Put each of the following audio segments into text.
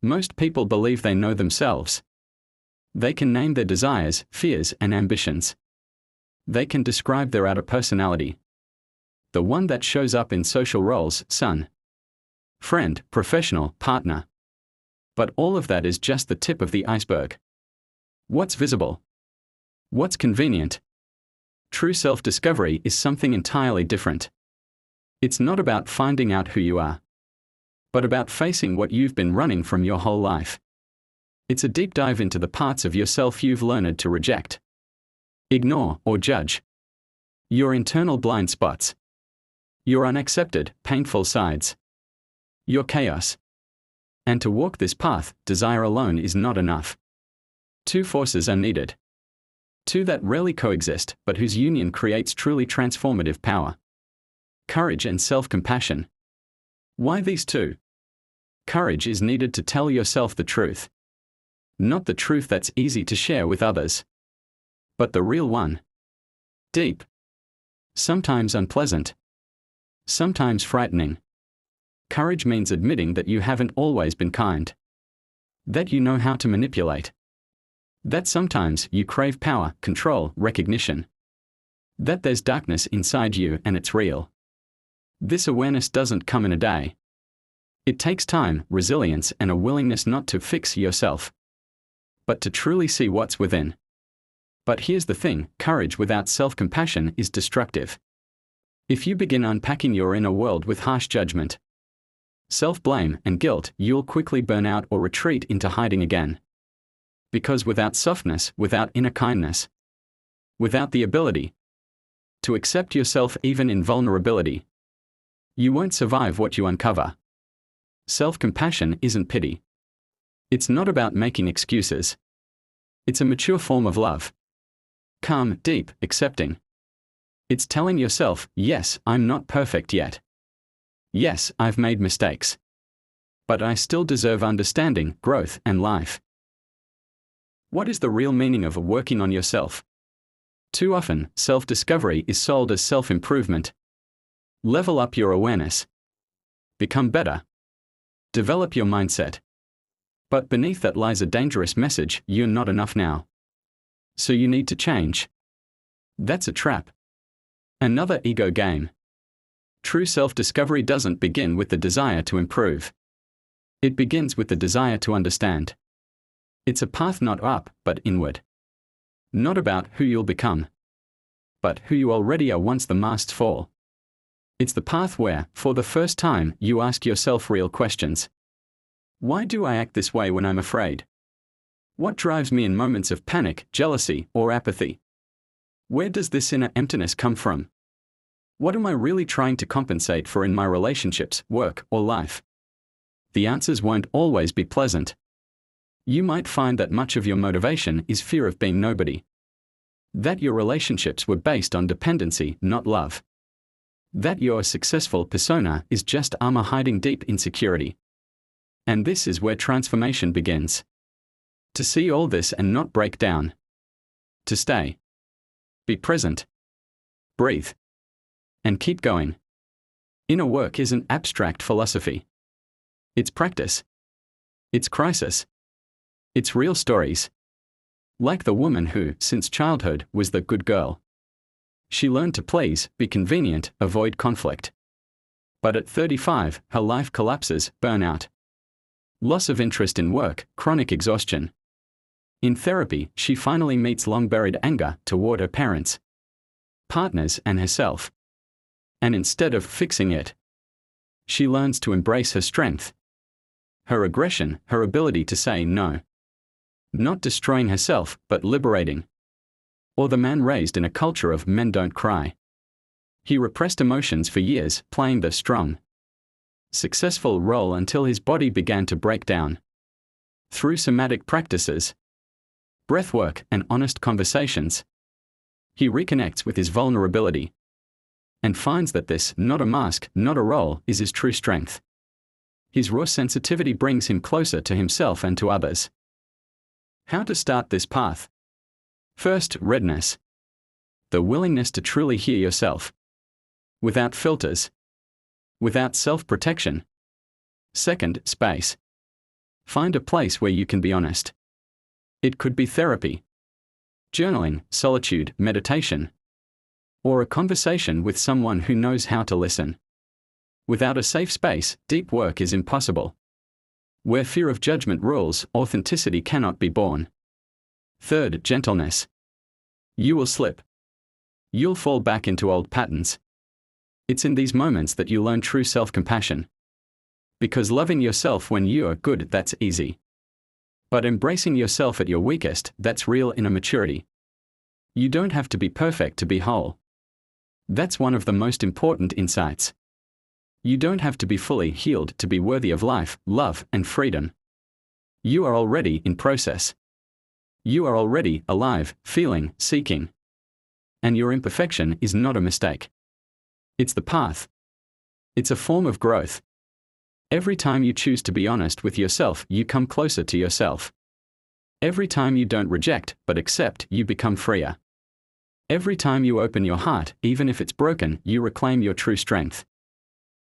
Most people believe they know themselves. They can name their desires, fears, and ambitions. They can describe their outer personality. The one that shows up in social roles: son, friend, professional, partner. But all of that is just the tip of the iceberg. What's visible? What's convenient? True self-discovery is something entirely different. It's not about finding out who you are, but about facing what you've been running from your whole life. It's a deep dive into the parts of yourself you've learned to reject, ignore, or judge. Your internal blind spots. Your unaccepted, painful sides. Your chaos. And to walk this path, desire alone is not enough. Two forces are needed. Two that rarely coexist, but whose union creates truly transformative power. Courage and self-compassion. Why these two? Courage is needed to tell yourself the truth. Not the truth that's easy to share with others, but the real one. Deep. Sometimes unpleasant. Sometimes frightening. Courage means admitting that you haven't always been kind. That you know how to manipulate. That sometimes you crave power, control, recognition. That there's darkness inside you and it's real. This awareness doesn't come in a day. It takes time, resilience, and a willingness not to fix yourself, but to truly see what's within. But here's the thing: courage without self-compassion is destructive. If you begin unpacking your inner world with harsh judgment, self-blame, and guilt, you'll quickly burn out or retreat into hiding again. Because without softness, without inner kindness, without the ability to accept yourself even in vulnerability, you won't survive what you uncover. Self-compassion isn't pity. It's not about making excuses. It's a mature form of love. Calm, deep, accepting. It's telling yourself, yes, I'm not perfect yet. Yes, I've made mistakes. But I still deserve understanding, growth, and life. What is the real meaning of working on yourself? Too often, self-discovery is sold as self-improvement. Level up your awareness. Become better. Develop your mindset. But beneath that lies a dangerous message: you're not enough now, so you need to change. That's a trap. Another ego game. True self-discovery doesn't begin with the desire to improve. It begins with the desire to understand. It's a path not up, but inward. Not about who you'll become, but who you already are once the masks fall. It's the path where, for the first time, you ask yourself real questions. Why do I act this way when I'm afraid? What drives me in moments of panic, jealousy, or apathy? Where does this inner emptiness come from? What am I really trying to compensate for in my relationships, work, or life? The answers won't always be pleasant. You might find that much of your motivation is fear of being nobody. That your relationships were based on dependency, not love. That your successful persona is just armor hiding deep insecurity. And this is where transformation begins. To see all this and not break down. To stay. Be present. Breathe. And keep going. Inner work isn't abstract philosophy. It's practice. It's crisis. It's real stories. Like the woman who, since childhood, was the good girl. She learned to please, be convenient, avoid conflict. But at 35, her life collapses: burnout, loss of interest in work, chronic exhaustion. In therapy, she finally meets long-buried anger toward her parents, partners, and herself. And instead of fixing it, she learns to embrace her strength, her aggression, her ability to say no. Not destroying herself, but liberating. Or the man raised in a culture of men don't cry. He repressed emotions for years, playing the strong, successful role until his body began to break down. Through somatic practices, breathwork, and honest conversations, he reconnects with his vulnerability and finds that this, not a mask, not a role, is his true strength. His raw sensitivity brings him closer to himself and to others. How to start this path? First, readiness. The willingness to truly hear yourself. Without filters. Without self-protection. Second, space. Find a place where you can be honest. It could be therapy, journaling, solitude, meditation, or a conversation with someone who knows how to listen. Without a safe space, deep work is impossible. Where fear of judgment rules, authenticity cannot be born. Third, gentleness. You will slip. You'll fall back into old patterns. It's in these moments that you learn true self-compassion. Because loving yourself when you are good, that's easy. But embracing yourself at your weakest, that's real inner maturity. You don't have to be perfect to be whole. That's one of the most important insights. You don't have to be fully healed to be worthy of life, love, and freedom. You are already in process. You are already alive, feeling, seeking. And your imperfection is not a mistake. It's the path. It's a form of growth. Every time you choose to be honest with yourself, you come closer to yourself. Every time you don't reject, but accept, you become freer. Every time you open your heart, even if it's broken, you reclaim your true strength.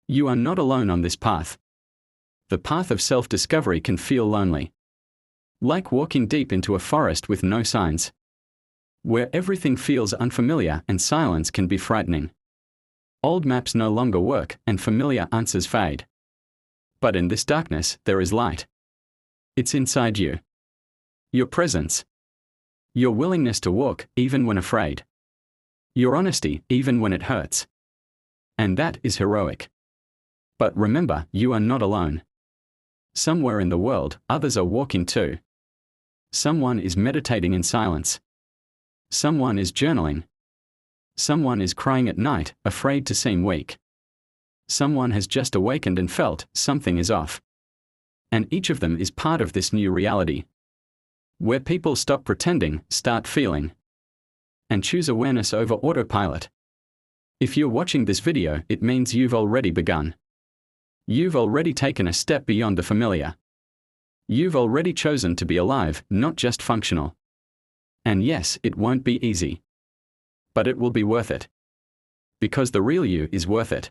You are not alone on this path. The path of self-discovery can feel lonely. Like walking deep into a forest with no signs. Where everything feels unfamiliar and silence can be frightening. Old maps no longer work and familiar answers fade. But in this darkness, there is light. It's inside you. Your presence. Your willingness to walk, even when afraid. Your honesty, even when it hurts. And that is heroic. But remember, you are not alone. Somewhere in the world, others are walking too. Someone is meditating in silence. Someone is journaling. Someone is crying at night, afraid to seem weak. Someone has just awakened and felt something is off. And each of them is part of this new reality. Where people stop pretending, start feeling. And choose awareness over autopilot. If you're watching this video, it means you've already begun. You've already taken a step beyond the familiar. You've already chosen to be alive, not just functional. And yes, it won't be easy. But it will be worth it. Because the real you is worth it.